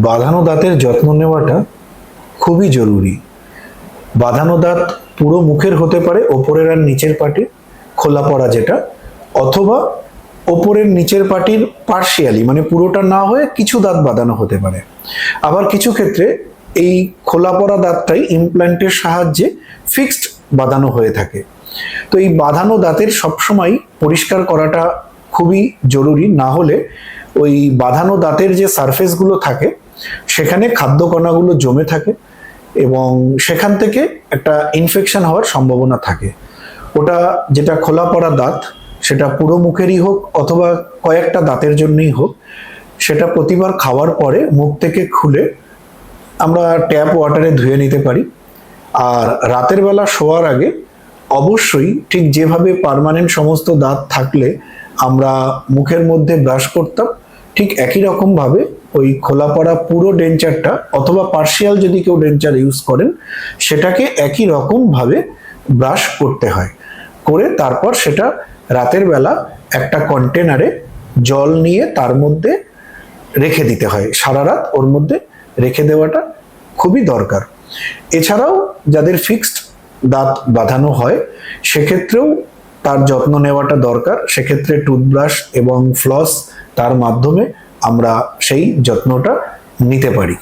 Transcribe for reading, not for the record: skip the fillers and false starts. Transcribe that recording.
বাঁধানো দাঁতের যত্ন নেওয়াটা খুবই জরুরি। বাঁধানো দাঁত পুরো মুখের হতে পারে, ওপরের আর নিচের পাটির খোলা পড়া যেটা, অথবা ওপরের নিচের পাটির পার্শিয়ালি মানে পুরোটা না হয়ে কিছু দাঁত বাঁধানো হতে পারে। আবার কিছু ক্ষেত্রে এই খোলা পড়া দাঁতটাই ইমপ্ল্যান্টের সাহায্যে ফিক্সড বাঁধানো হয়ে থাকে। তো এই বাঁধানো দাঁতের সবসময় পরিষ্কার করাটা খুবই জরুরি, না হলে ওই বাঁধানো দাঁতের যে সারফেসগুলো থাকে সেখানে খাদ্যকণাগুলো জমে থাকে এবং সেখান থেকে একটা ইনফেকশন হওয়ার সম্ভাবনা থাকে। ওটা যেটা খোলা পড়া দাঁত, সেটা পুরো মুখেরই হোক অথবা কয়েকটা দাঁতের জন্যই হোক, সেটা প্রতিবার খাওয়ার পরে মুখ থেকে খুলে আমরা ট্যাপ ওয়াটারে ধুয়ে নিতে পারি। আর রাতের বেলা শোয়ার আগে অবশ্যই ঠিক যেভাবে পার্মানেন্ট সমস্ত দাঁত থাকলে আমরা মুখের মধ্যে ব্রাশ করতাম, ঠিক একই রকম ভাবে ওই খোলা পড়া পুরো ডেঞ্চারটা অথবা পার্শিয়াল যদি কেউ ডেঞ্চার ইউজ করেন সেটাকে একই রকম ভাবে ব্রাশ করতে হয়। করে তারপর সেটা রাতের বেলা একটা কন্টেনারে জল নিয়ে তার মধ্যে রেখে দিতে হয়। সারা রাত ওর মধ্যে রেখে দেওয়াটা খুবই দরকার। এছাড়াও যাদের ফিক্সড দাঁত বাঁধানো হয় সেক্ষেত্রেও তার যত্ন নেওয়াটা দরকার। সেক্ষেত্রে টুথব্রাশ এবং ফ্লস তার মাধ্যমে আমরা সেই যত্নটা নিতে পারি।